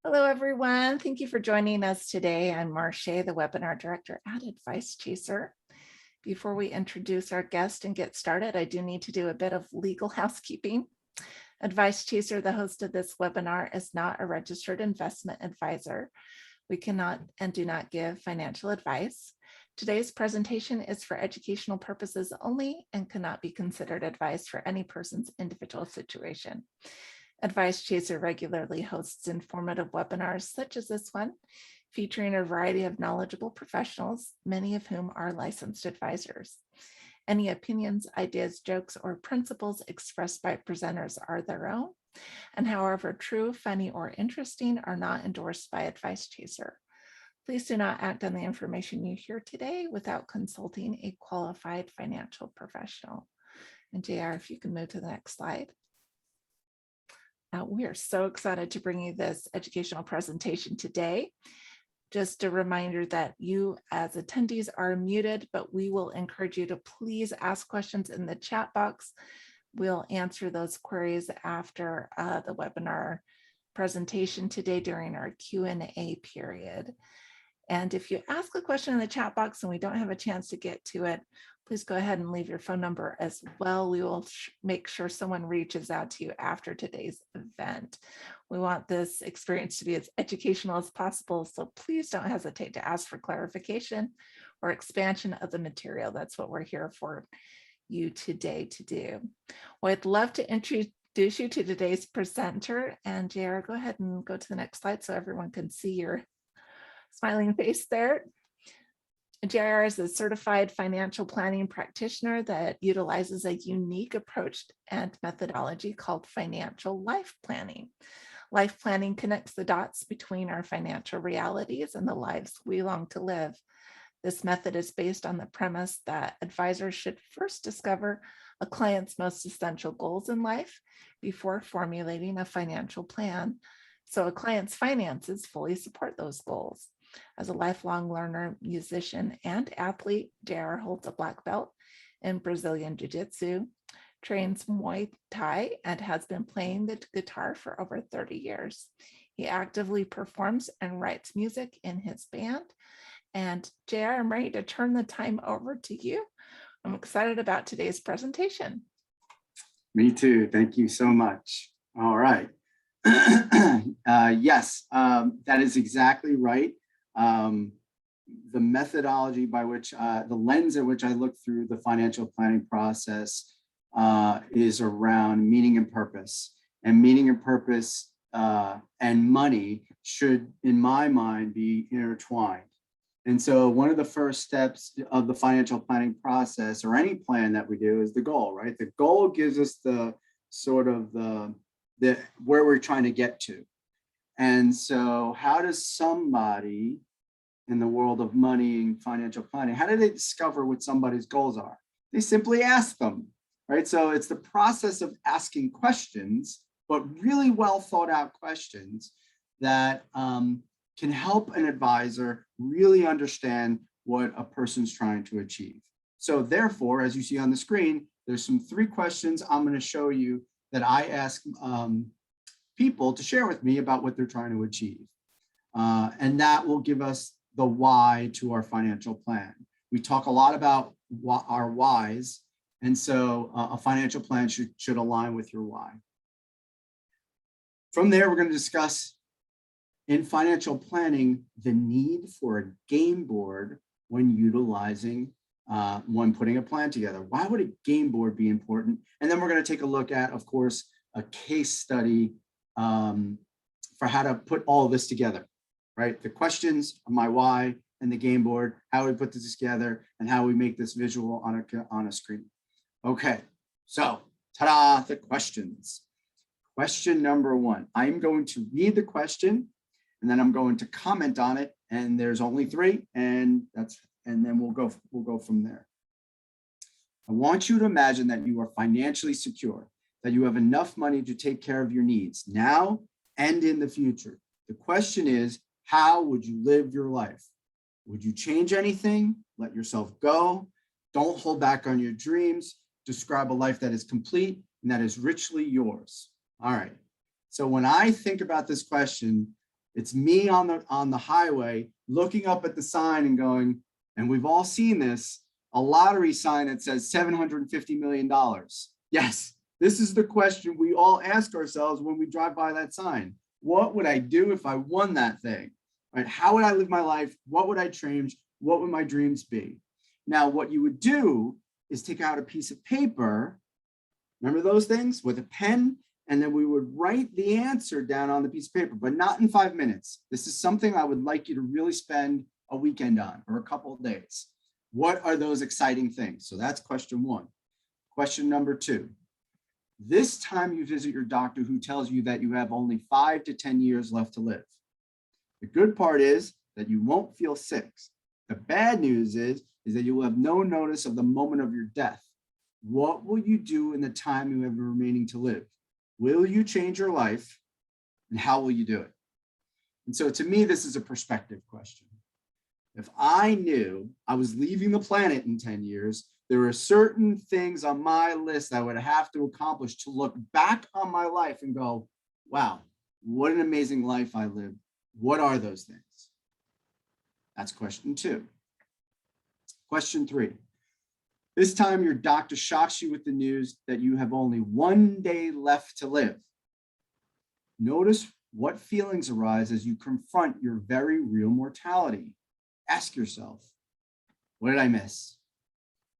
Hello, everyone. Thank you for joining us today. I'm Marche, the webinar director at Advice Chaser. Before we introduce our guest and get started, I do need to do a bit of legal housekeeping. Advice Chaser, the host of this webinar, is not a registered investment advisor. We cannot and do not give financial advice. Today's presentation is for educational purposes only and cannot be considered advice for any person's individual situation. Advice Chaser regularly hosts informative webinars such as this one, featuring a variety of knowledgeable professionals, many of whom are licensed advisors. Any opinions, ideas, jokes, or principles expressed by presenters are their own, and however true, funny, or interesting, are not endorsed by Advice Chaser. Please do not act on the information you hear today without consulting a qualified financial professional. And JR, if you can move to the next slide. We are so excited to bring you this educational presentation today. Just a reminder that you as attendees are muted, but we will encourage you to please ask questions in the chat box. We'll answer those queries after the webinar presentation today during our Q&A period. And if you ask a question in the chat box and we don't have a chance to get to it, please go ahead and leave your phone number as well. We will make sure someone reaches out to you after today's event. We want this experience to be as educational as possible, so please don't hesitate to ask for clarification or expansion of the material. That's what we're here for you today to do. Well, I'd love to introduce you to today's presenter. And JR, go ahead and go to the next slide so everyone can see your smiling face there. JR is a certified financial planning practitioner that utilizes a unique approach and methodology called financial life planning. Life planning connects the dots between our financial realities and the lives we long to live. This method is based on the premise that advisors should first discover a client's most essential goals in life before formulating a financial plan, so a client's finances fully support those goals. As a lifelong learner, musician, and athlete, JR holds a black belt in Brazilian Jiu-Jitsu, trains Muay Thai, and has been playing the guitar for over 30 years. He actively performs and writes music in his band. And JR, I'm ready to turn the time over to you. I'm excited about today's presentation. Me too. Thank you so much. All right. Yes, that is exactly right. The methodology by which, the lens at which I look through the financial planning process is around meaning and purpose. And meaning and purpose and money should, in my mind, be intertwined. And so one of the first steps of the financial planning process, or any plan that we do, is the goal, right? The goal gives us the sort of the where we're trying to get to. And so how does somebody in the world of money and financial planning, how do they discover what somebody's goals are? They simply ask them, right? So it's the process of asking questions, but really well thought out questions that can help an advisor really understand what a person's trying to achieve. So therefore, as you see on the screen, there's some 3 questions I'm going to show you that I ask people to share with me about what they're trying to achieve. And that will give us the why to our financial plan. We talk a lot about our whys, and so a financial plan should align with your why. From there, we're going to discuss in financial planning the need for a game board when utilizing, when putting a plan together. Why would a game board be important? And then we're going to take a look at, of course, a case study for how to put all of this together, right? The questions, my why, and the game board, how we put this together, and how we make this visual on a screen. Okay, so ta-da, the questions. Question number 1, I'm going to read the question, and then I'm going to comment on it, and there's only 3, and then we'll go from there. I want you to imagine that you are financially secure, that you have enough money to take care of your needs now and in the future. The question is, how would you live your life? Would you change anything? Let yourself go? Don't hold back on your dreams. Describe a life that is complete and that is richly yours. All right. So when I think about this question, It's me on the highway looking up at the sign and going, and we've all seen this, a lottery sign that says $750 million. Yes, this is the question we all ask ourselves when we drive by that sign. What would I do if I won that thing? Right? How would I live my life? What would I change? What would my dreams be? Now, what you would do is take out a piece of paper, remember those things, with a pen, and then we would write the answer down on the piece of paper, but not in 5 minutes. This is something I would like you to really spend a weekend on or a couple of days. What are those exciting things? So that's question one. Question number two. This time you visit your doctor who tells you that you have only 5 to 10 years left to live. The good part is that you won't feel sick. The bad news is that you will have no notice of the moment of your death. What will you do in the time you have remaining to live? Will you change your life, and how will you do it? And so to me, this is a perspective question. If I knew I was leaving the planet in 10 years, there are certain things on my list I would have to accomplish to look back on my life and go, wow, what an amazing life I lived. What are those things? That's question two. Question three. This time your doctor shocks you with the news that you have only 1 day left to live. Notice what feelings arise as you confront your very real mortality. Ask yourself, what did I miss?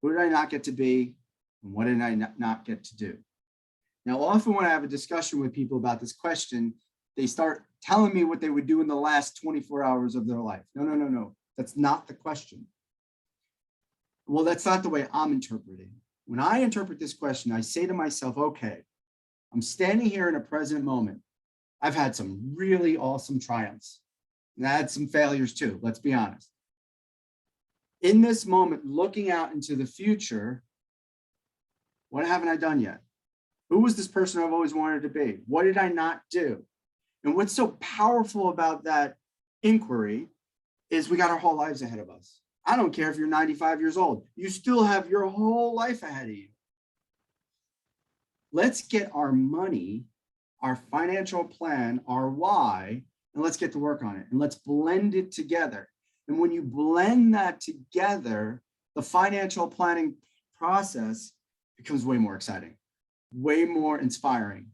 Who did I not get to be? And what did I not get to do? Now, often when I have a discussion with people about this question, they start telling me what they would do in the last 24 hours of their life. No. That's not the question. Well, that's not the way I'm interpreting. When I interpret this question, I say to myself, okay, I'm standing here in a present moment. I've had some really awesome triumphs. And I had some failures too, let's be honest. In this moment, looking out into the future, what haven't I done yet? Who was this person I've always wanted to be? What did I not do? And what's so powerful about that inquiry is we got our whole lives ahead of us. I don't care if you're 95 years old, you still have your whole life ahead of you. Let's get our money, our financial plan, our why, and let's get to work on it. And let's blend it together. And when you blend that together, the financial planning process becomes way more exciting, way more inspiring.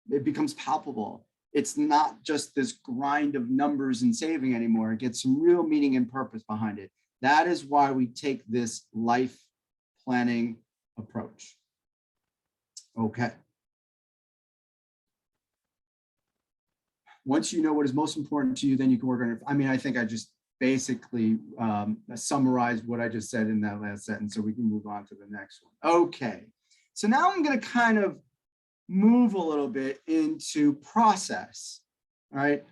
It becomes palpable. It's not just this grind of numbers and saving anymore. It gets some real meaning and purpose behind it. That is why we take this life planning approach. Okay. Once you know what is most important to you, then you can work on it. I mean, I think I just basically summarized what I just said in that last sentence, so we can move on to the next one. Okay. So now I'm going to kind of move a little bit into process. All right.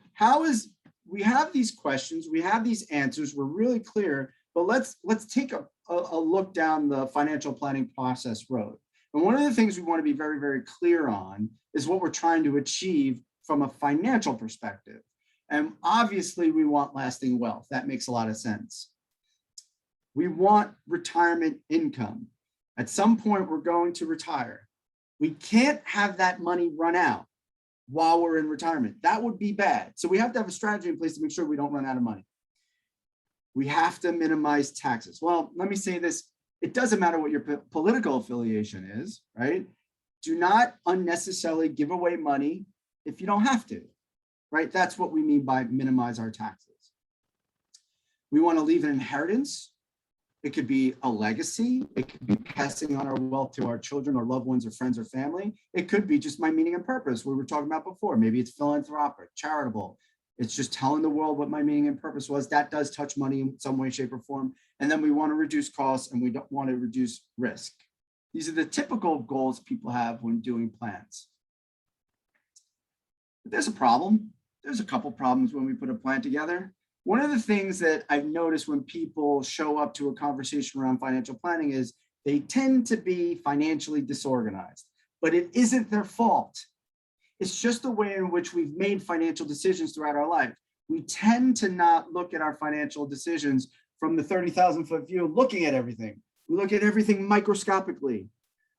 We have these questions, we have these answers, we're really clear, but let's take a look down the financial planning process road. And one of the things we want to be very, very clear on is what we're trying to achieve from a financial perspective. And obviously we want lasting wealth. That makes a lot of sense. We want retirement income. At some point, we're going to retire. We can't have that money run out while we're in retirement. That would be bad. So we have to have a strategy in place to make sure we don't run out of money. We have to minimize taxes. Well, let me say this. It doesn't matter what your political affiliation is, right? Do not unnecessarily give away money if you don't have to, right? That's what we mean by minimize our taxes. We want to leave an inheritance. It could be a legacy. It could be passing on our wealth to our children or loved ones or friends or family. It could be just my meaning and purpose, we were talking about before. Maybe it's philanthropic, charitable. It's just telling the world what my meaning and purpose was. That does touch money in some way, shape, or form. And then we want to reduce costs and we don't want to reduce risk. These are the typical goals people have when doing plans. But there's a problem. There's a couple problems when we put a plan together. One of the things that I've noticed when people show up to a conversation around financial planning is they tend to be financially disorganized, but it isn't their fault. It's just the way in which we've made financial decisions throughout our life. We tend to not look at our financial decisions from the 30,000-foot view, looking at everything. We look at everything microscopically.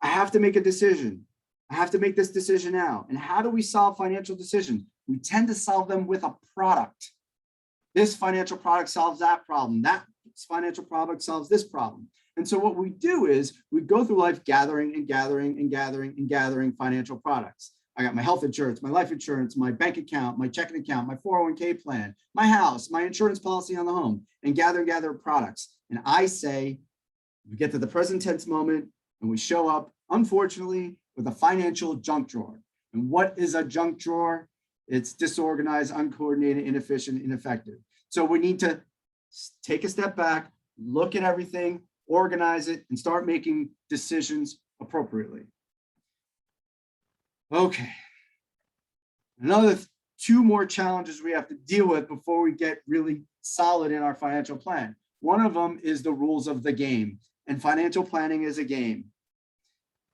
I have to make a decision. I have to make this decision now. And how do we solve financial decisions? we tend to solve them with a product. This financial product solves that problem. That financial product solves this problem. And so what we do is we go through life gathering and gathering and gathering and gathering financial products. I got my health insurance, my life insurance, my bank account, my checking account, my 401k plan, my house, my insurance policy on the home, and gather products. And I say, we get to the present tense moment and we show up, unfortunately, with a financial junk drawer. And what is a junk drawer? It's disorganized, uncoordinated, inefficient, ineffective. So we need to take a step back, look at everything, organize it, and start making decisions appropriately. Okay. Another two more challenges we have to deal with before we get really solid in our financial plan. One of them is the rules of the game, and financial planning is a game.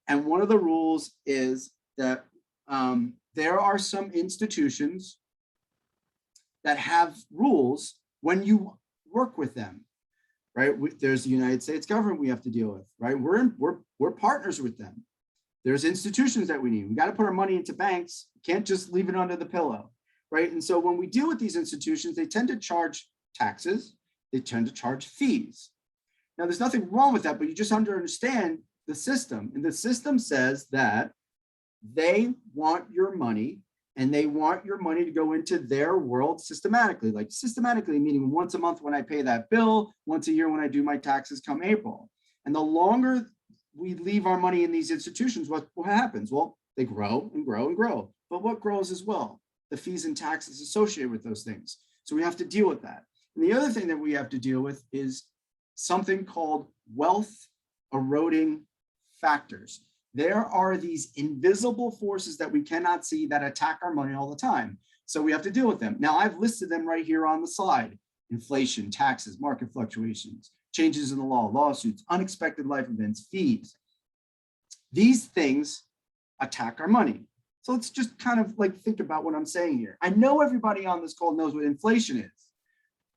And one of the rules is that there are some institutions that have rules when you work with them, right? There's the United States government we have to deal with, right? We're partners with them. There's institutions that we need. We got to put our money into banks. Can't just leave it under the pillow, right? And so when we deal with these institutions, they tend to charge taxes. They tend to charge fees. Now, there's nothing wrong with that, but you just understand the system. And the system says that they want your money, and they want your money to go into their world systematically, like systematically, meaning once a month when I pay that bill, once a year when I do my taxes come April. And the longer we leave our money in these institutions, what happens? Well, they grow and grow and grow. But what grows as well? The fees and taxes associated with those things. So we have to deal with that. And the other thing that we have to deal with is something called wealth eroding factors. There are these invisible forces that we cannot see that attack our money all the time. So we have to deal with them. Now, I've listed them right here on the slide: inflation, taxes, market fluctuations, changes in the law, lawsuits, unexpected life events, fees. These things attack our money. So let's just kind of like think about what I'm saying here. I know everybody on this call knows what inflation is,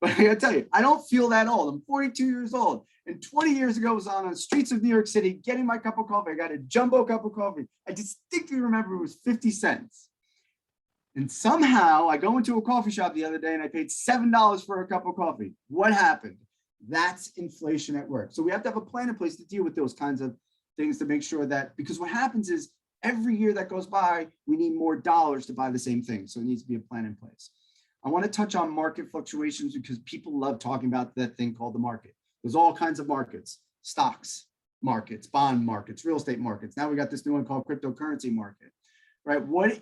but I gotta tell you, I don't feel that old. I'm 42 years old. And 20 years ago, I was on the streets of New York City getting my cup of coffee. I got a jumbo cup of coffee. I distinctly remember it was 50 cents. And somehow I go into a coffee shop the other day and I paid $7 for a cup of coffee. What happened? That's inflation at work. So we have to have a plan in place to deal with those kinds of things, to make sure that, because what happens is every year that goes by, we need more dollars to buy the same thing. So it needs to be a plan in place. I want to touch on market fluctuations because people love talking about that thing called the market. There's all kinds of markets: stocks markets, bond markets, real estate markets. Now we got this new one called cryptocurrency market, right? What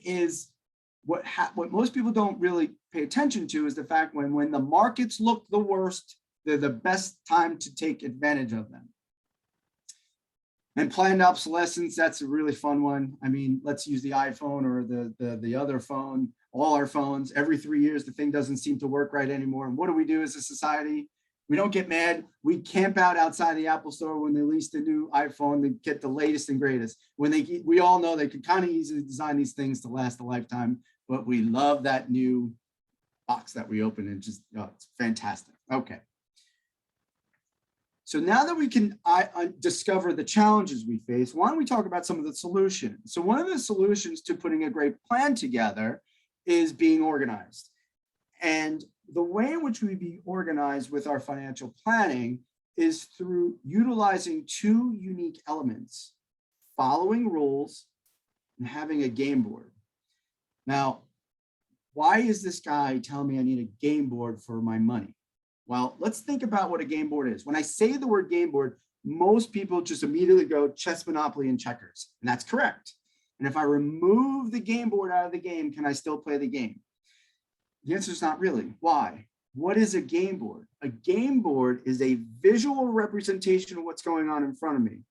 most people don't really pay attention to is the fact when the markets look the worst, they're the best time to take advantage of them. And planned obsolescence, that's a really fun one. I mean, let's use the iPhone or the other phone, all our phones. Every 3 years, the thing doesn't seem to work right anymore. And what do we do as a society? We don't get mad. We camp out outside the Apple store when they release the new iPhone to get the latest and greatest. We all know they could kind of easily design these things to last a lifetime, but we love that new box that we open and just, it's fantastic. Okay. So now that we can discover the challenges we face, why don't we talk about some of the solutions? So one of the solutions to putting a great plan together is being organized. And the way in which we be organized with our financial planning is through utilizing two unique elements: following rules and having a game board. Now, why is this guy telling me I need a game board for my money? Well, let's think about what a game board is. When I say the word game board, most people just immediately go chess, Monopoly, and checkers, and that's correct. And if I remove the game board out of the game, can I still play the game? The answer is not really. Why? What is a game board? A game board is a visual representation of what's going on in front of me.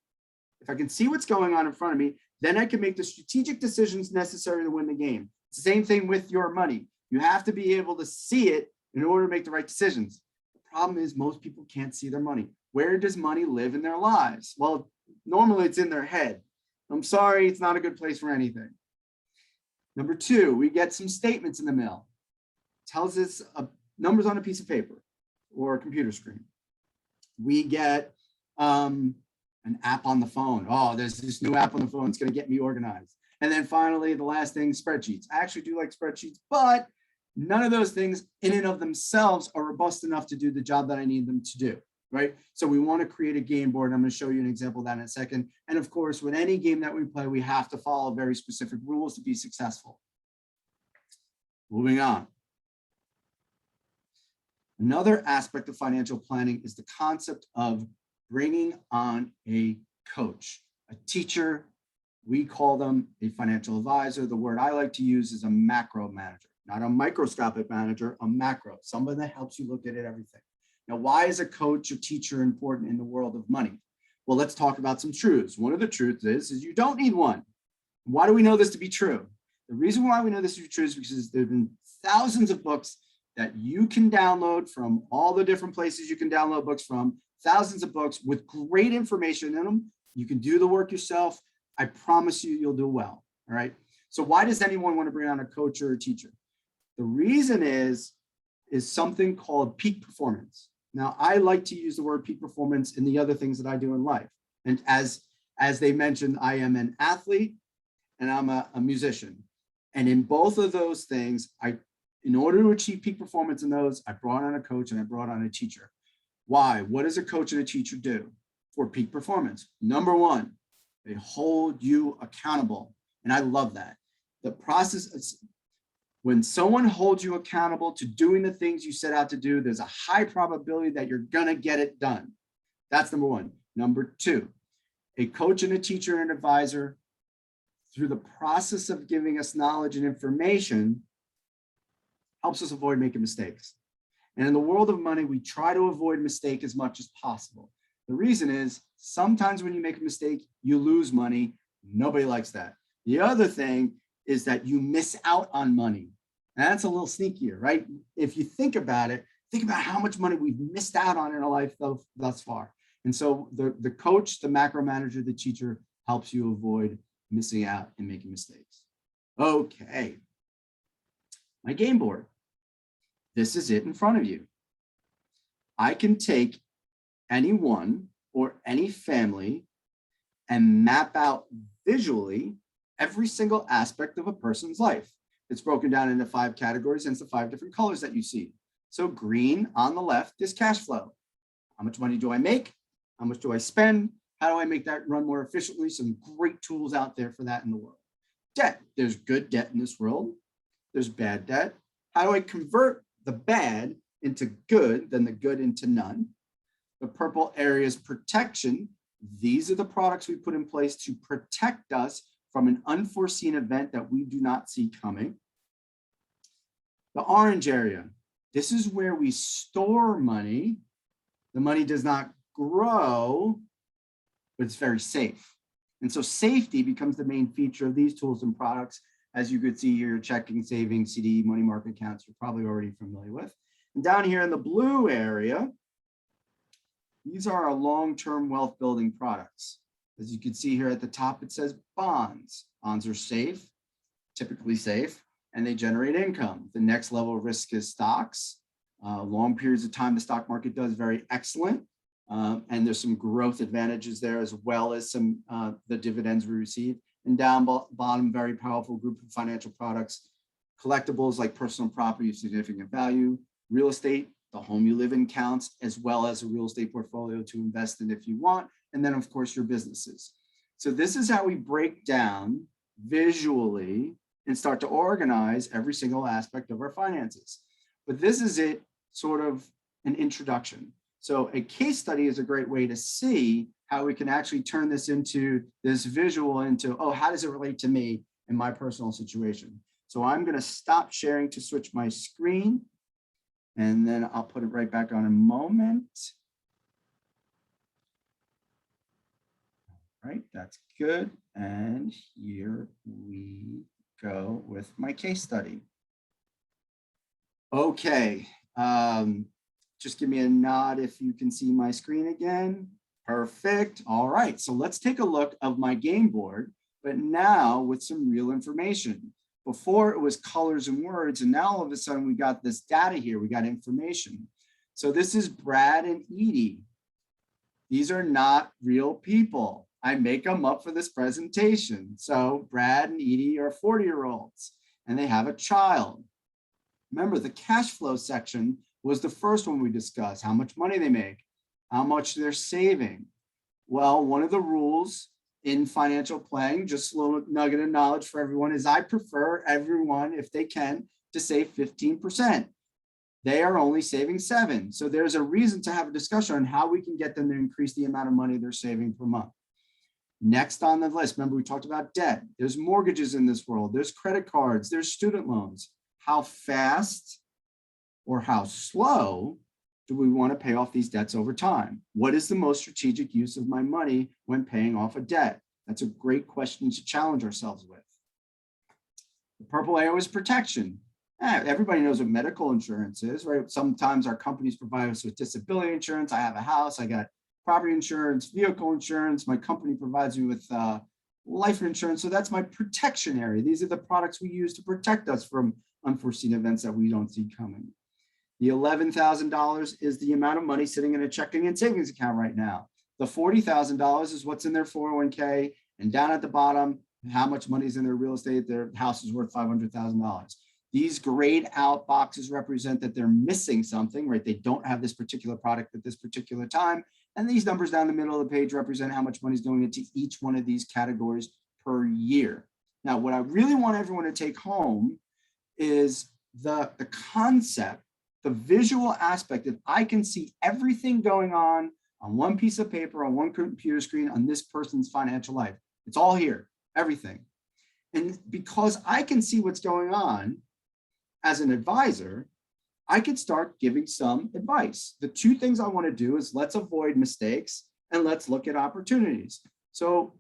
If I can see what's going on in front of me, then I can make the strategic decisions necessary to win the game. It's the same thing with your money. You have to be able to see it in order to make the right decisions. The problem is most people can't see their money. Where does money live in their lives? Well, normally it's in their head. I'm sorry, it's not a good place for anything. Number two, we get some statements in the mail. Tells us numbers on a piece of paper or a computer screen. We get an app on the phone. Oh, there's this new app on the phone. It's going to get me organized. And then finally, the last thing, spreadsheets. I actually do like spreadsheets, but none of those things in and of themselves are robust enough to do the job that I need them to do, right? So we want to create a game board. I'm going to show you an example of that in a second. And of course, with any game that we play, we have to follow very specific rules to be successful. Moving on. Another aspect of financial planning is the concept of bringing on a coach, a teacher. We call them a financial advisor. The word I like to use is a macro manager, not a microscopic manager, a macro, someone that helps you look at it, everything. Now, why is a coach or teacher important in the world of money? Well, let's talk about some truths. One of the truths is you don't need one. Why do we know this to be true? The reason why we know this to be true is because there have been thousands of books that you can download from all the different places you can download books from, thousands of books with great information in them. You can do the work yourself. I promise you, you'll do well, all right? So why does anyone want to bring on a coach or a teacher? The reason is something called peak performance. Now, I like to use the word peak performance in the other things that I do in life. And as they mentioned, I am an athlete and I'm a musician. And in both of those things, in order to achieve peak performance in those, I brought on a coach and I brought on a teacher. Why? What does a coach and a teacher do for peak performance? Number one, they hold you accountable. And I love that. The process is when someone holds you accountable to doing the things you set out to do, there's a high probability that you're going to get it done. That's number one. Number two, a coach and a teacher and advisor, through the process of giving us knowledge and information, helps us avoid making mistakes. And in the world of money, we try to avoid mistake as much as possible. The reason is sometimes when you make a mistake, you lose money. Nobody likes that. The other thing is that you miss out on money. And that's a little sneakier, right? If you think about it, think about how much money we've missed out on in our life thus far. And so the coach, the macro manager, the teacher helps you avoid missing out and making mistakes. Okay. My game board. This is it in front of you. I can take anyone or any family and map out visually every single aspect of a person's life. It's broken down into 5 categories, and it's the 5 different colors that you see. So green on the left is cash flow. How much money do I make? How much do I spend? How do I make that run more efficiently? Some great tools out there for that in the world. Debt. There's good debt in this world. There's bad debt. How do I convert the bad into good, then the good into none? The purple area is protection. These are the products we put in place to protect us from an unforeseen event that we do not see coming. The orange area, this is where we store money. The money does not grow, but it's very safe. And so safety becomes the main feature of these tools and products. As you could see here, checking, savings, CD, money market accounts, you're probably already familiar with. And down here in the blue area, these are our long-term wealth building products. As you can see here at the top, it says bonds. Bonds are safe, typically safe, and they generate income. The next level of risk is stocks. Long periods of time, the stock market does very excellent. And there's some growth advantages there, as well as some the dividends we receive. And down bottom, very powerful group of financial products, collectibles like personal property of significant value, real estate, the home you live in counts, as well as a real estate portfolio to invest in if you want. And then of course your businesses. So this is how we break down visually and start to organize every single aspect of our finances. But this is it, sort of an introduction. So a case study is a great way to see how we can actually turn this into this visual into, oh, how does it relate to me in my personal situation? So I'm going to stop sharing to switch my screen, and then I'll put it right back on in a moment. All right, that's good. And here we go with my case study. Okay. Just give me a nod if you can see my screen again. Perfect. All right, so let's take a look of my game board, but now with some real information. Before it was colors and words, and now all of a sudden we got this data here, we got information. So this is Brad and Edie. These are not real people. I make them up for this presentation. So Brad and Edie are 40-year-olds and they have a child. Remember, the cash flow section was the first one we discussed, how much money they make, how much they're saving. Well, one of the rules in financial planning, just a little nugget of knowledge for everyone, is I prefer everyone, if they can, to save 15%. They are only saving 7%. So there's a reason to have a discussion on how we can get them to increase the amount of money they're saving per month. Next on the list, remember we talked about debt. There's mortgages in this world. There's credit cards. There's student loans. How fast or how slow do we want to pay off these debts over time? What is the most strategic use of my money when paying off a debt? That's a great question to challenge ourselves with. The purple arrow is protection. Everybody knows what medical insurance is, right? Sometimes our companies provide us with disability insurance. I have a house, I got property insurance, vehicle insurance. My company provides me with life insurance. So that's my protection area. These are the products we use to protect us from unforeseen events that we don't see coming. The $11,000 is the amount of money sitting in a checking and savings account right now. The $40,000 is what's in their 401k, and down at the bottom, how much money is in their real estate. Their house is worth $500,000. These grayed out boxes represent that they're missing something, right? They don't have this particular product at this particular time. And these numbers down the middle of the page represent how much money is going into each one of these categories per year. Now, what I really want everyone to take home is the concept, the visual aspect that I can see everything going on one piece of paper, on one computer screen, on this person's financial life. It's all here, everything. And because I can see what's going on as an advisor, I could start giving some advice. The two things I want to do is let's avoid mistakes and let's look at opportunities. So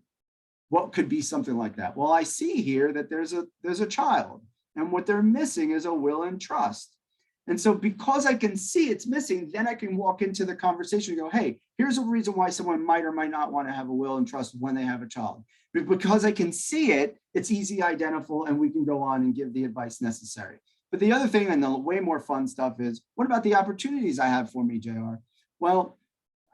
what could be something like that? Well, I see here that there's a child, and what they're missing is a will and trust. And so because I can see it's missing, then I can walk into the conversation and go, hey, here's a reason why someone might or might not want to have a will and trust when they have a child. But because I can see it, it's easy identifiable, and we can go on and give the advice necessary. But the other thing, and the way more fun stuff, is what about the opportunities I have for me, JR? Well,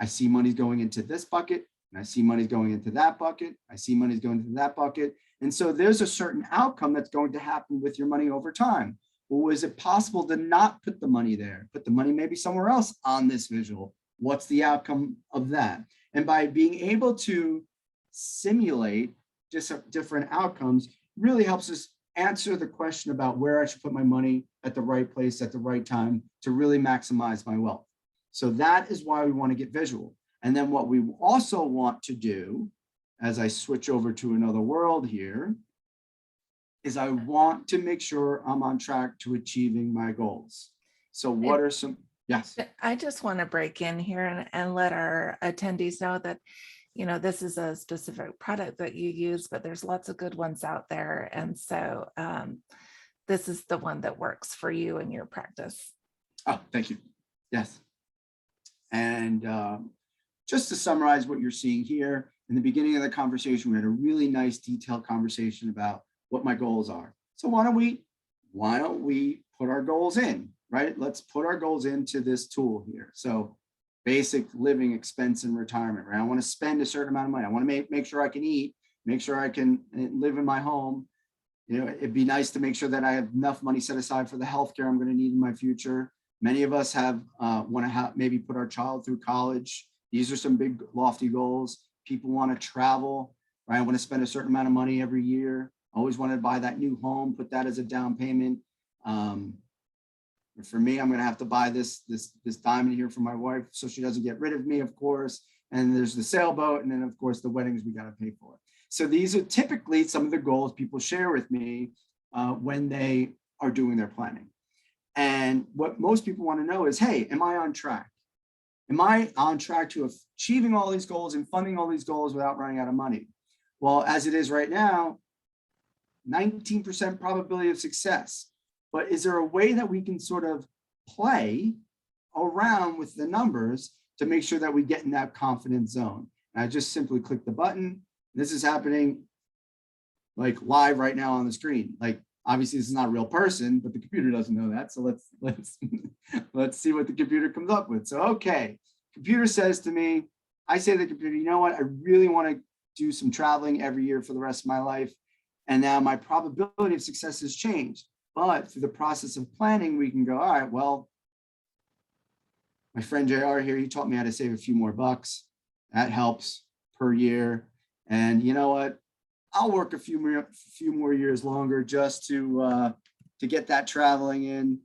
I see money going into this bucket, and I see money going into that bucket. I see money going into that bucket. And so there's a certain outcome that's going to happen with your money over time. Well, is it possible to not put the money there, put the money maybe somewhere else on this visual? What's the outcome of that? And by being able to simulate just different outcomes really helps us answer the question about where I should put my money at the right place at the right time to really maximize my wealth. So that is why we want to get visual. And then what we also want to do, as I switch over to another world here, is I want to make sure I'm on track to achieving my goals. So what are some, yes. I just want to break in here and let our attendees know that, you know, this is a specific product that you use, but there's lots of good ones out there. And so this is the one that works for you and your practice. Oh, thank you. Yes. And just to summarize what you're seeing here, in the beginning of the conversation, we had a really nice detailed conversation about what my goals are. So why don't we put our goals in, right? Let's put our goals into this tool here. So basic living expense and retirement, right? I want to spend a certain amount of money. I want to make sure I can eat, make sure I can live in my home. You know, it'd be nice to make sure that I have enough money set aside for the healthcare I'm going to need in my future. Many of us want to maybe put our child through college. These are some big lofty goals. People want to travel, right? I want to spend a certain amount of money every year. I always wanted to buy that new home, put that as a down payment. For me, I'm going to have to buy this diamond here for my wife so she doesn't get rid of me, of course. And there's the sailboat, and then of course the weddings we got to pay for. So these are typically some of the goals people share with me when they are doing their planning. And what most people want to know is, hey, am I on track? Am I on track to achieving all these goals and funding all these goals without running out of money? Well, as it is right now, 19% probability of success. But is there a way that we can sort of play around with the numbers to make sure that we get in that confidence zone? And I just simply click the button. This is happening like live right now on the screen. Like obviously this is not a real person, but the computer doesn't know that. So let's see what the computer comes up with. So okay, computer says to me, I say to the computer, you know what? I really want to do some traveling every year for the rest of my life. And now my probability of success has changed. But through the process of planning, we can go, all right, well, my friend JR here, he taught me how to save a few more bucks. That helps per year. And you know what? I'll work a few more years longer just to get that traveling in.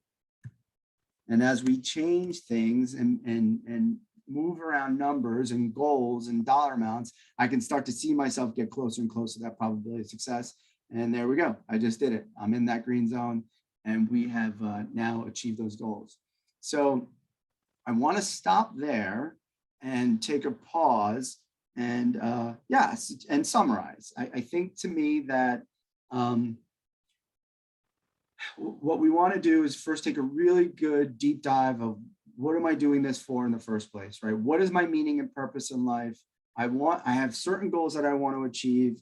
And as we change things and move around numbers and goals and dollar amounts, I can start to see myself get closer and closer to that probability of success. And there we go. I just did it. I'm in that green zone, and we have now achieved those goals. So I want to stop there and take a pause and and summarize. I think to me that what we want to do is first take a really good deep dive of what am I doing this for in the first place, right? What is my meaning and purpose in life? I have certain goals that I want to achieve.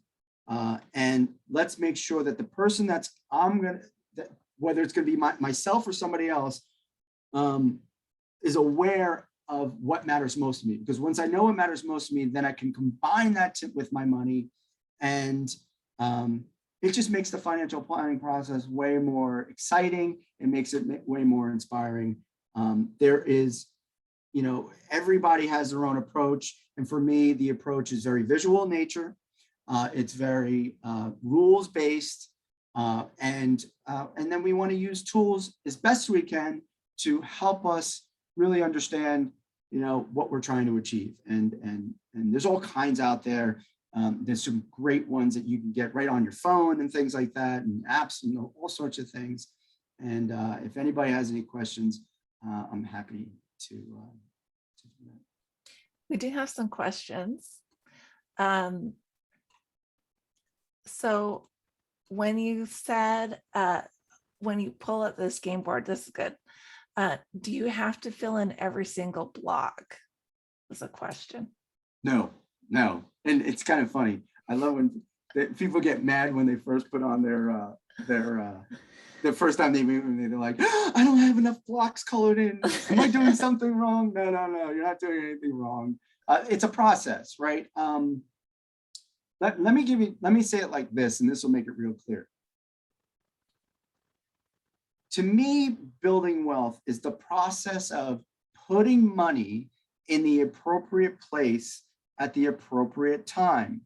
And let's make sure that the person whether it's going to be myself or somebody else, is aware of what matters most to me. Because once I know what matters most to me, then I can combine that with my money. And it just makes the financial planning process way more exciting. It makes it way more inspiring. There is, everybody has their own approach. And for me, the approach is very visual in nature. It's very rules-based. And then we want to use tools as best we can to help us really understand, what we're trying to achieve. And there's all kinds out there. There's some great ones that you can get right on your phone and things like that, and apps and all sorts of things. And if anybody has any questions, I'm happy to do that. We do have some questions. So when you said, when you pull up this game board, this is good. Do you have to fill in every single block? Was a question. No. And it's kind of funny. I love when people get mad when they first put on the first time they meet me, they're like, I don't have enough blocks colored in. Am I doing something wrong? No, you're not doing anything wrong. It's a process, right? Let me say it like this, and this will make it real clear. To me, building wealth is the process of putting money in the appropriate place at the appropriate time.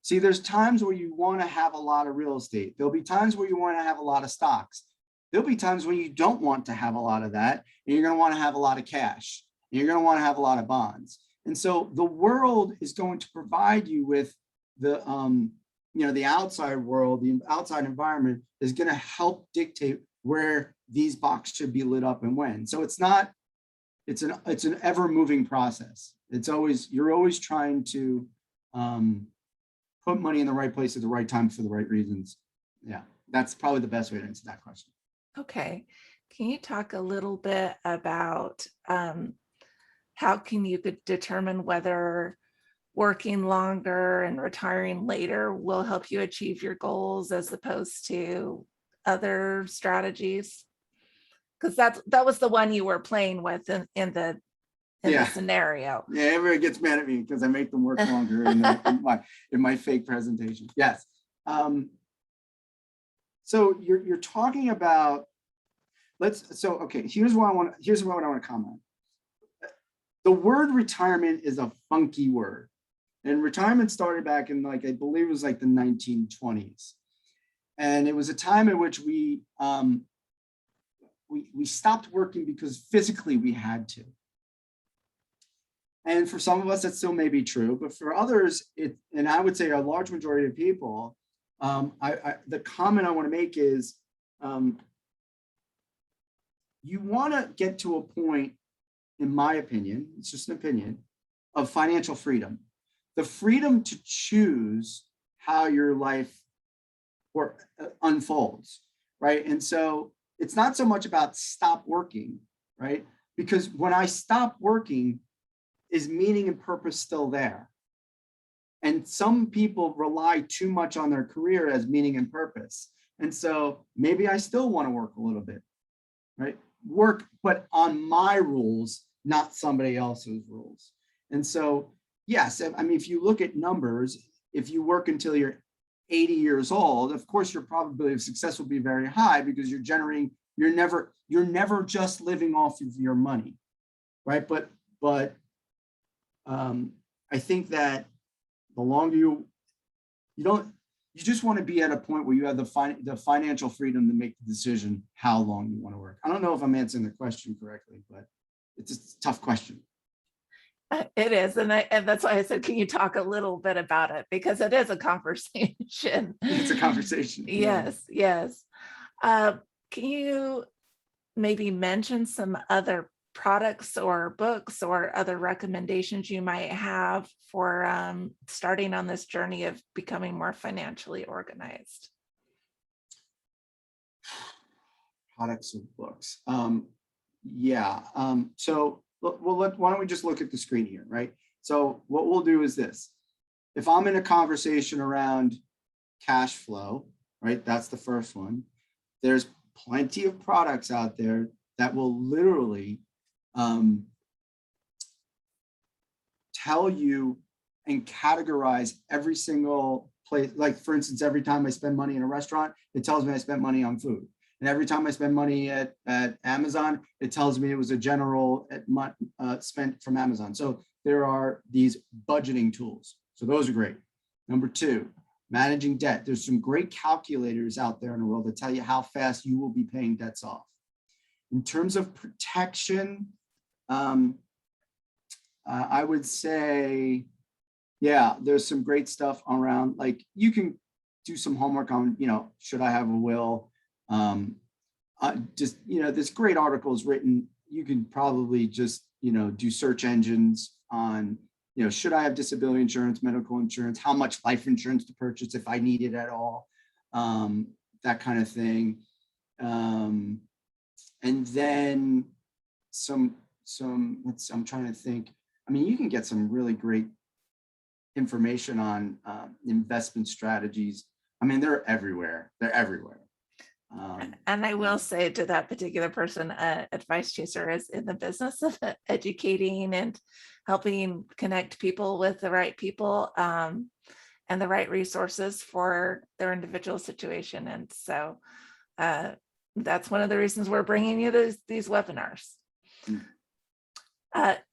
See, there's times where you want to have a lot of real estate. There'll be times where you want to have a lot of stocks. There'll be times when you don't want to have a lot of that, and you're going to want to have a lot of cash. And you're going to want to have a lot of bonds. And so the world is going to provide you with the outside world, the outside environment is going to help dictate where these boxes should be lit up and when. So it's an ever moving process. You're always trying to put money in the right place at the right time for the right reasons. Yeah, that's probably the best way to answer that question. Okay. Can you talk a little bit about how can you determine whether working longer and retiring later will help you achieve your goals as opposed to other strategies? Because that was the one you were playing with in the scenario. Yeah, everybody gets mad at me because I make them work longer in my fake presentation. Yes. So you're talking about here's what I want to comment. The word retirement is a funky word. And retirement started back in I believe it was the 1920s. And it was a time in which we stopped working because physically we had to. And for some of us, that still may be true, but for others, and I would say a large majority of people, the comment I want to make is you want to get to a point, in my opinion, it's just an opinion, of financial freedom. The freedom to choose how your life unfolds, right? And so it's not so much about stop working, right? Because when I stop working, is meaning and purpose still there? And some people rely too much on their career as meaning and purpose. And so maybe I still want to work a little bit, right? Work, but on my rules, not somebody else's rules. And so, yes, I mean, if you look at numbers, if you work until you're 80 years old, of course, your probability of success will be very high because you're never just living off of your money, right? But I think that the longer you just want to be at a point where you have the financial freedom to make the decision how long you want to work. I don't know if I'm answering the question correctly, but it's a tough question. It is. And that's why I said, can you talk a little bit about it? Because it is a conversation. It's a conversation. Yes, yes. Can you maybe mention some other products or books or other recommendations you might have for starting on this journey of becoming more financially organized? Products and books. So why don't we just look at the screen here, right? So what we'll do is this. If I'm in a conversation around cash flow, right? That's the first one. There's plenty of products out there that will literally tell you and categorize every single place. Like for instance, every time I spend money in a restaurant, it tells me I spent money on food. And every time I spend money at Amazon, it tells me it was a general spent from Amazon. So there are these budgeting tools. So those are great. Number two, managing debt. There's some great calculators out there in the world that tell you how fast you will be paying debts off. In terms of protection, I would say, yeah, there's some great stuff around, like you can do some homework on, should I have a will? There's great articles written. You can probably just, do search engines on, should I have disability insurance, medical insurance, how much life insurance to purchase if I need it at all, that kind of thing. And then I'm trying to think. I mean, you can get some really great information on investment strategies. I mean, they're everywhere. And I will say to that particular person, Advice Chaser is in the business of educating and helping connect people with the right people and the right resources for their individual situation. And so that's one of the reasons we're bringing you these webinars.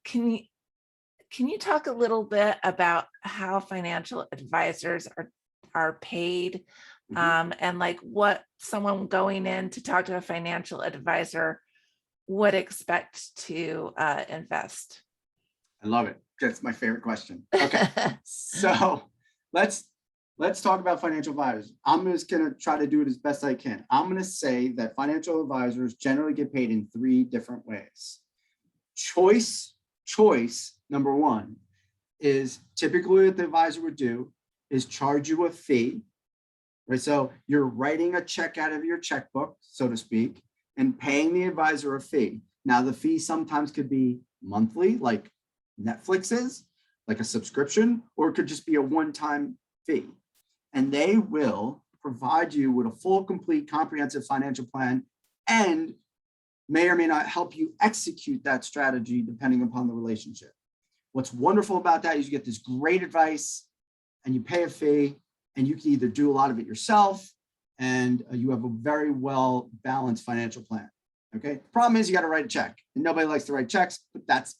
Can you talk a little bit about how financial advisors are paid? And like what someone going in to talk to a financial advisor would expect to invest? I love it. That's my favorite question. Okay, so let's talk about financial advisors. I'm just going to try to do it as best I can. I'm going to say that financial advisors generally get paid in 3 different ways. Choice number 1 is typically what the advisor would do is charge you a fee. Right, so you're writing a check out of your checkbook, so to speak, and paying the advisor a fee. Now, the fee sometimes could be monthly, like Netflix is, like a subscription, or it could just be a one-time fee. And they will provide you with a full, complete, comprehensive financial plan and may or may not help you execute that strategy depending upon the relationship. What's wonderful about that is you get this great advice and you pay a fee, and you can either do a lot of it yourself and you have a very well balanced financial plan. Okay. The problem is you got to write a check and nobody likes to write checks, but that's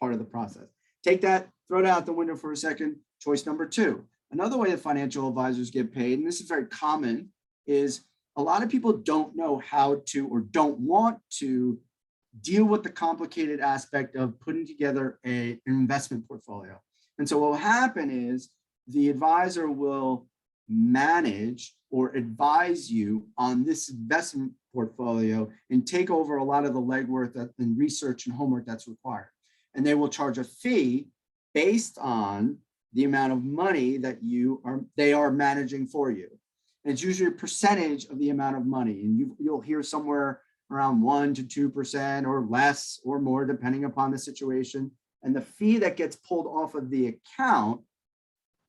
part of the process. Take that, throw it out the window for a second. Choice number 2. Another way that financial advisors get paid, and this is very common, is a lot of people don't know how to or don't want to deal with the complicated aspect of putting together an investment portfolio. And so what will happen is the advisor will manage or advise you on this investment portfolio and take over a lot of the legwork and research and homework that's required. And they will charge a fee based on the amount of money that they are managing for you. And it's usually a percentage of the amount of money. And you'll hear somewhere around 1 to 2% or less or more, depending upon the situation. And the fee that gets pulled off of the account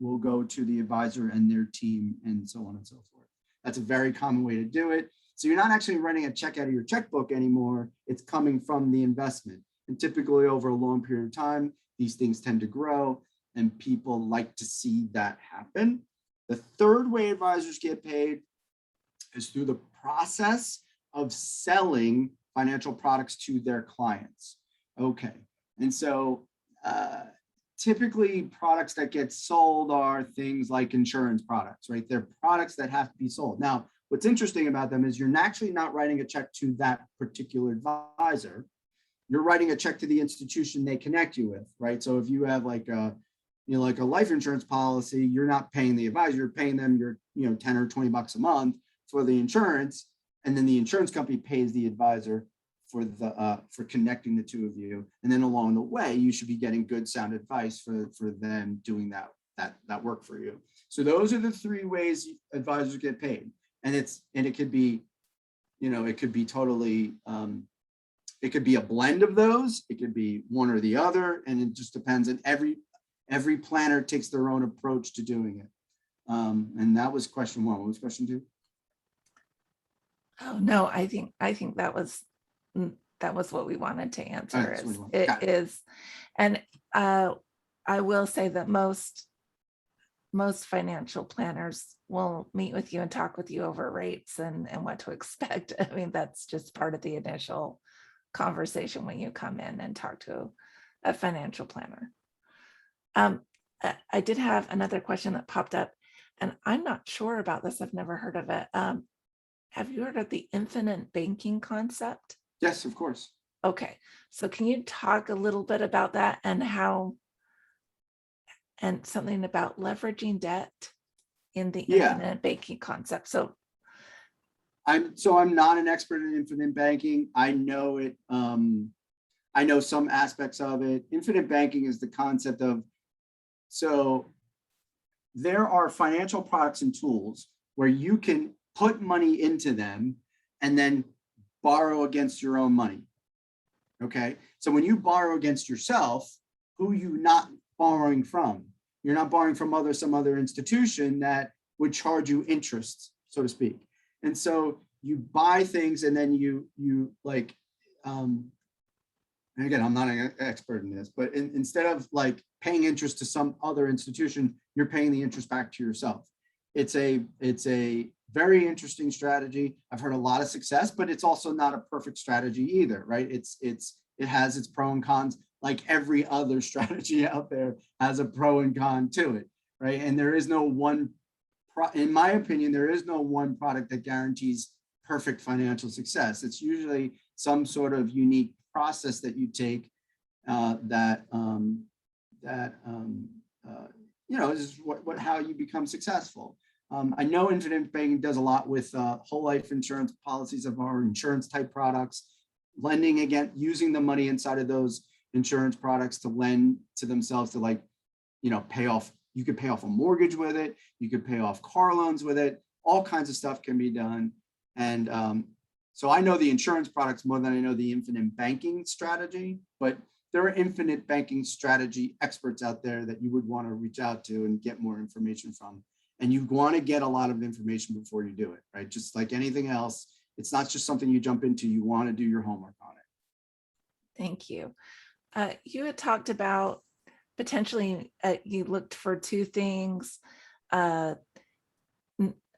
will go to the advisor and their team and so on and so forth. That's a very common way to do it. So you're not actually running a check out of your checkbook anymore. It's coming from the investment. And typically over a long period of time, these things tend to grow. and people like to see that happen. The third way advisors get paid is through the process of selling financial products to their clients. Okay, and so typically products that get sold are things like insurance products, right? They're products that have to be sold. Now, what's interesting about them is you're actually not writing a check to that particular advisor. You're writing a check to the institution they connect you with, right? So if you have like a, like a life insurance policy, you're not paying the advisor, you're paying them your, 10 or 20 bucks a month for the insurance. And then the insurance company pays the advisor for connecting the two of you. And then along the way, you should be getting good sound advice for them doing that work for you. So those are the three ways advisors get paid. And it could be, it could be totally, it could be a blend of those. It could be one or the other. And it just depends. And every planner takes their own approach to doing it. And that was question one. What was question two? Oh, no, I think that was what we wanted to answer. And I will say that most financial planners will meet with you and talk with you over rates and what to expect. I mean, that's just part of the initial conversation when you come in and talk to a financial planner. I did have another question that popped up, and I'm not sure about this. I've never heard of it. Have you heard of the infinite banking concept? Yes, of course. Okay, so can you talk a little bit about that and something about leveraging debt in the infinite banking concept? So I'm not an expert in infinite banking. I know it. I know some aspects of it. Infinite banking is the concept of, so there are financial products and tools where you can put money into them and then borrow against your own money. Okay, so when you borrow against yourself, who are you not borrowing from? You're not borrowing from some other institution that would charge you interest, so to speak. And so you buy things and then you like, and again, I'm not an expert in this, but instead of like paying interest to some other institution, you're paying the interest back to yourself. It's a very interesting strategy. I've heard a lot of success, but it's also not a perfect strategy either, right? It has its pro and cons, like every other strategy out there has a pro and con to it, right? And there is no one, in my opinion, there is no one product that guarantees perfect financial success. It's usually some sort of unique process that you take is how you become successful. I know infinite banking does a lot with whole life insurance policies of our insurance type products, lending again, using the money inside of those insurance products to lend to themselves to pay off. You could pay off a mortgage with it. You could pay off car loans with it. All kinds of stuff can be done. And so I know the insurance products more than I know the infinite banking strategy, but there are infinite banking strategy experts out there that you would want to reach out to and get more information from. And you want to get a lot of information before you do it, right? Just like anything else, it's not just something you jump into. You want to do your homework on it. Thank you. You had talked about potentially you looked for two things,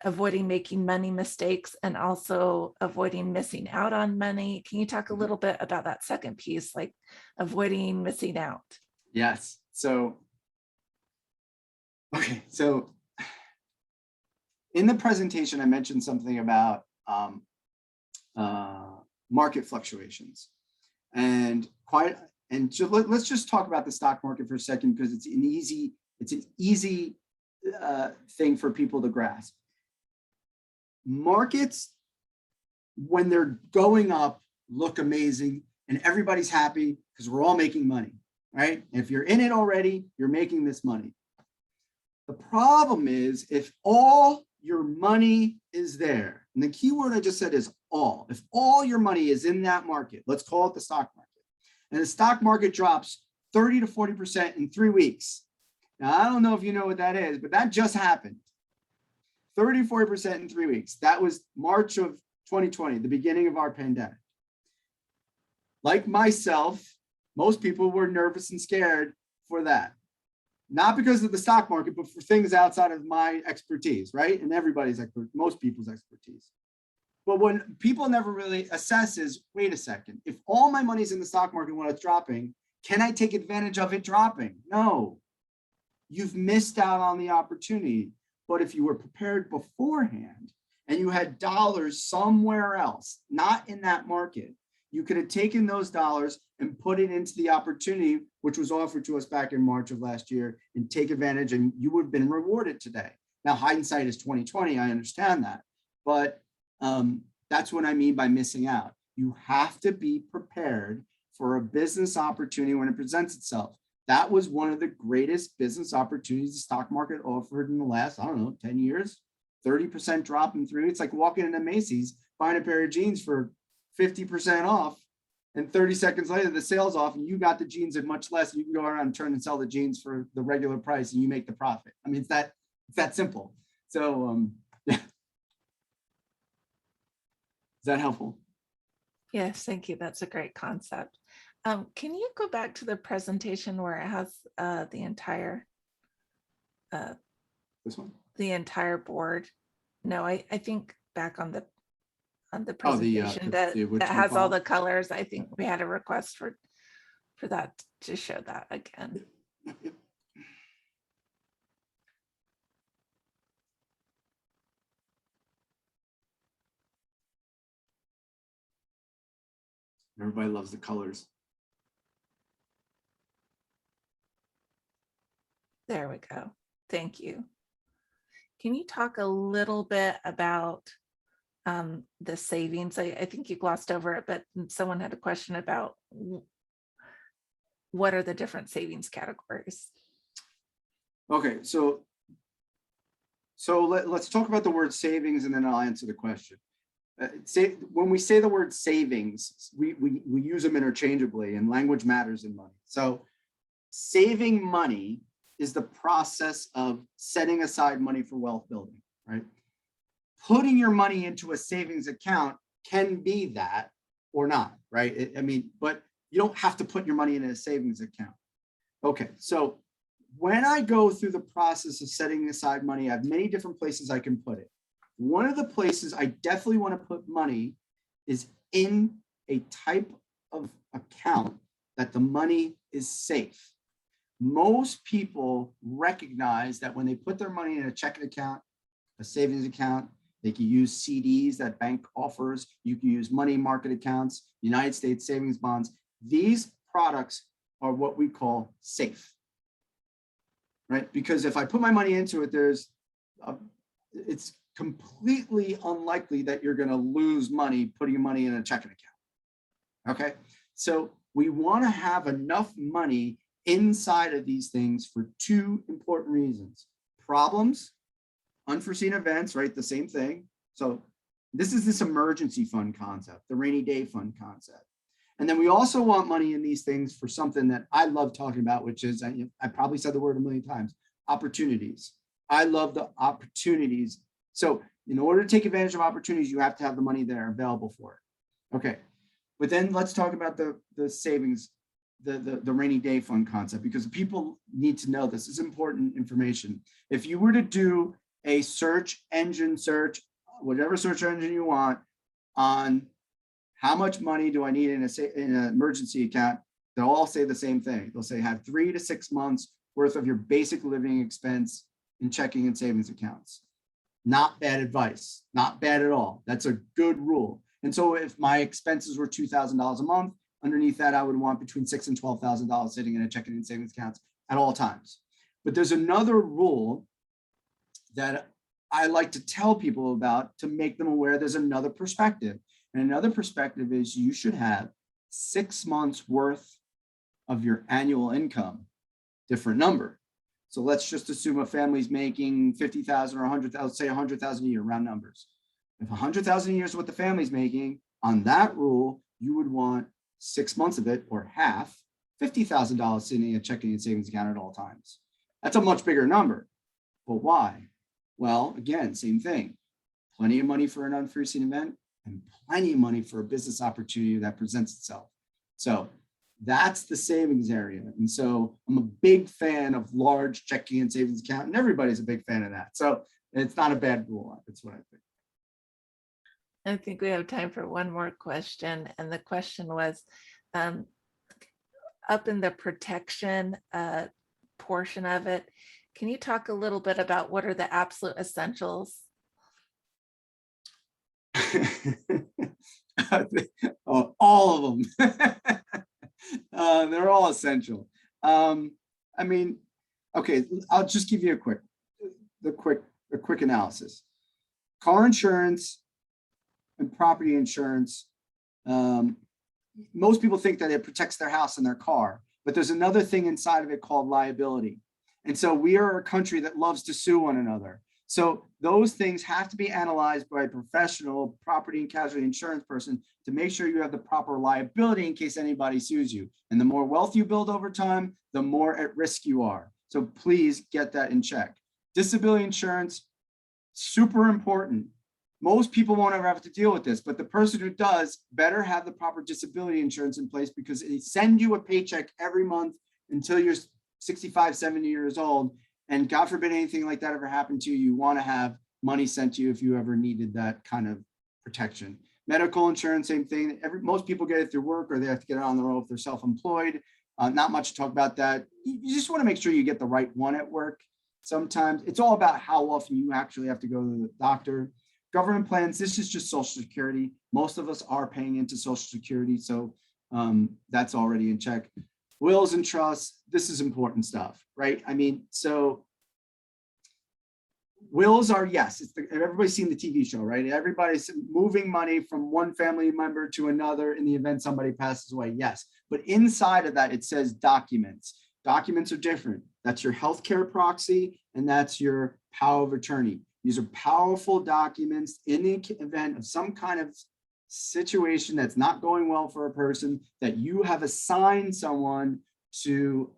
avoiding making money mistakes and also avoiding missing out on money. Can you talk a little bit about that second piece, like avoiding missing out? Yes. So, okay. So in the presentation, I mentioned something about market fluctuations, and let's just talk about the stock market for a second, because it's an easy thing for people to grasp. Markets, when they're going up, look amazing and everybody's happy because we're all making money, right? If you're in it already, you're making this money. The problem is if all your money is there, and the key word I just said is all. If all your money is in that market, let's call it the stock market, and the stock market drops 30 to 40% in 3 weeks. Now, I don't know if you know what that is, but that just happened. 30, 40% in 3 weeks. That was March of 2020, the beginning of our pandemic. Like myself, most people were nervous and scared for that. not because of the stock market, but for things outside of my expertise, right? And everybody's most people's expertise. But when people never really assess is, wait a second, if all my money's in the stock market when it's dropping, can I take advantage of it dropping? No, you've missed out on the opportunity. But if you were prepared beforehand and you had dollars somewhere else, not in that market, you could have taken those dollars and put it into the opportunity, which was offered to us back in March of last year, and take advantage, and you would have been rewarded today. Now, hindsight is 2020, I understand that, but that's what I mean by missing out. You have to be prepared for a business opportunity when it presents itself. That was one of the greatest business opportunities the stock market offered in the last, I don't know, 10 years, 30% drop in 3 weeks. It's like walking into Macy's, buying a pair of jeans for 50% off, and 30 seconds later, the sale's off and you got the jeans at much less. You can go around and turn and sell the jeans for the regular price and you make the profit. I mean, it's that simple. So yeah. Is that helpful? Yes, thank you. That's a great concept. Can you go back to the presentation where it has the entire This one? the entire board? No, I think back on the Oh, presentation that which that one, has all Paul? the colors. I think we had a request for that to show that again. Everybody loves the colors. There we go. Thank you. Can you talk a little bit about the savings? I think you glossed over it, but someone had a question about what are the different savings categories? Okay, so let's talk about the word savings and then I'll answer the question. When we say the word savings, we use them interchangeably, and language matters in money. So saving money is the process of setting aside money for wealth building, right? Putting your money into a savings account can be that or not, right? I mean, but you don't have to put your money in a savings account. Okay, so when I go through the process of setting aside money, I have many different places I can put it. One of the places I definitely want to put money is in a type of account that the money is safe. Most people recognize that when they put their money in a checking account, a savings account, they can use CDs that bank offers. You can use money market accounts, United States savings bonds. These products are what we call safe, right? Because if I put my money into it, it's completely unlikely that you're going to lose money putting your money in a checking account. Okay, so we want to have enough money inside of these things for two important reasons: problems, unforeseen events, right? The same thing. So this is this emergency fund concept, the rainy day fund concept. And then we also want money in these things for something that I love talking about, which is, I probably said the word a million times, opportunities. I love the opportunities. So in order to take advantage of opportunities, you have to have the money there available for it. Okay, but then let's talk about the savings, the rainy day fund concept, because people need to know this is important information. If you were to do a search engine search, whatever search engine you want, on how much money do I need in an emergency account, they'll all say the same thing. They'll say have 3 to 6 months worth of your basic living expense in checking and savings accounts. Not bad advice, not bad at all. That's a good rule. And so if my expenses were $2,000 a month, underneath that, I would want between $6,000 and $12,000 sitting in a checking and savings accounts at all times. But there's another rule that I like to tell people about to make them aware there's another perspective. And another perspective is you should have 6 months worth of your annual income, different number. So let's just assume a family's making 50,000 or 100,000, say 100,000 a year, round numbers. If 100,000 a year is what the family's making, on that rule, you would want 6 months of it, or half, $50,000 sitting in a checking and savings account at all times. That's a much bigger number. But why? Well, again, same thing. Plenty of money for an unforeseen event and plenty of money for a business opportunity that presents itself. So That's the savings area. And so I'm a big fan of large checking and savings account, and everybody's a big fan of that. So it's not a bad rule. That's what I think. I think we have time for one more question. And the question was, um, up in the protection portion of it, can you talk a little bit about what are the absolute essentials? All of them. They're all essential. I mean, okay, I'll just give you a quick analysis. Car insurance and property insurance. Most people think that it protects their house and their car, but there's another thing inside of it called liability. And so we are a country that loves to sue one another. So those things have to be analyzed by a professional property and casualty insurance person to make sure you have the proper liability in case anybody sues you. And the more wealth you build over time, the more at risk you are. So please get that in check. Disability insurance, super important. Most people won't ever have to deal with this, but the person who does better have the proper disability insurance in place, because they send you a paycheck every month until you're 65, 70 years old. And God forbid anything like that ever happened to you, you want to have money sent to you if you ever needed that kind of protection. Medical insurance, same thing. Most people get it through work, or they have to get it on their own if they're self-employed. Not much to talk about that. You just want to make sure you get the right one at work. Sometimes it's all about how often you actually have to go to the doctor. Government plans, this is just Social Security. Most of us are paying into Social Security, so that's already in check. Wills and trusts, this is important stuff, right? I mean, so wills are, yes, everybody's seen the TV show, right? Everybody's moving money from one family member to another in the event somebody passes away, yes. But inside of that, it says documents. Documents are different. That's your healthcare proxy, and that's your power of attorney. These are powerful documents in the event of some kind of situation that's not going well for a person, that you have assigned someone to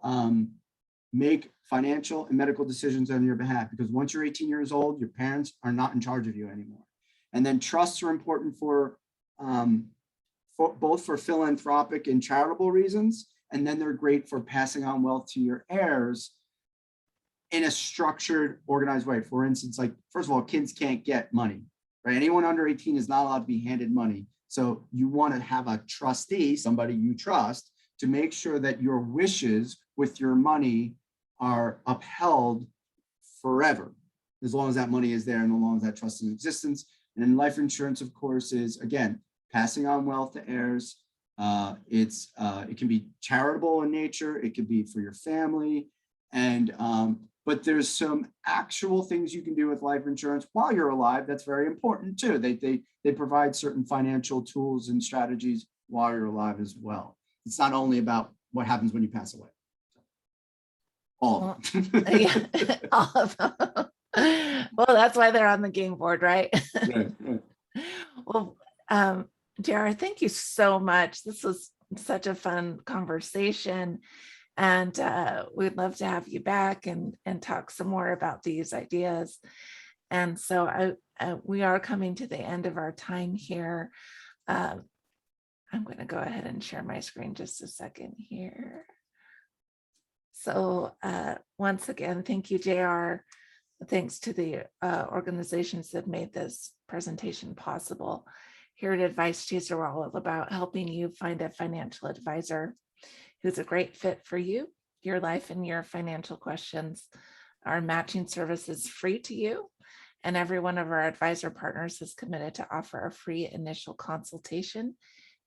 make financial and medical decisions on your behalf. Because once you're 18 years old, your parents are not in charge of you anymore. And then trusts are important for both for philanthropic and charitable reasons. And then they're great for passing on wealth to your heirs in a structured, organized way. For instance, like, first of all, kids can't get money, right? Anyone under 18 is not allowed to be handed money. So you want to have a trustee, somebody you trust, to make sure that your wishes with your money are upheld forever, as long as that money is there and as long as that trust is in existence. And then life insurance, of course, is, again, passing on wealth to heirs. It can be charitable in nature. It could be for your family. And but there's some actual things you can do with life insurance while you're alive. That's very important too. They provide certain financial tools and strategies while you're alive as well. It's not only about what happens when you pass away. All of them. Yeah, all of them. Well, that's why they're on the game board, right? Right. Well, JR, thank you so much. This was such a fun conversation. And we'd love to have you back and talk some more about these ideas. And so we are coming to the end of our time here. I'm going to go ahead and share my screen just a second here. So once again, thank you, JR. Thanks to the organizations that made this presentation possible. Here at Advice Chaser, we're all about helping you find a financial advisor who's a great fit for you, your life, and your financial questions. Our matching service is free to you, and every one of our advisor partners is committed to offer a free initial consultation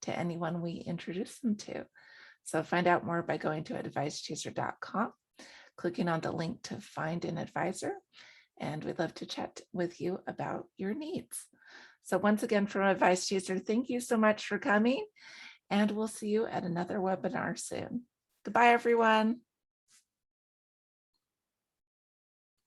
to anyone we introduce them to. So find out more by going to advicechaser.com, clicking on the link to find an advisor, and we'd love to chat with you about your needs. So once again, from Advice Chaser, thank you so much for coming. And we'll see you at another webinar soon. Goodbye, everyone.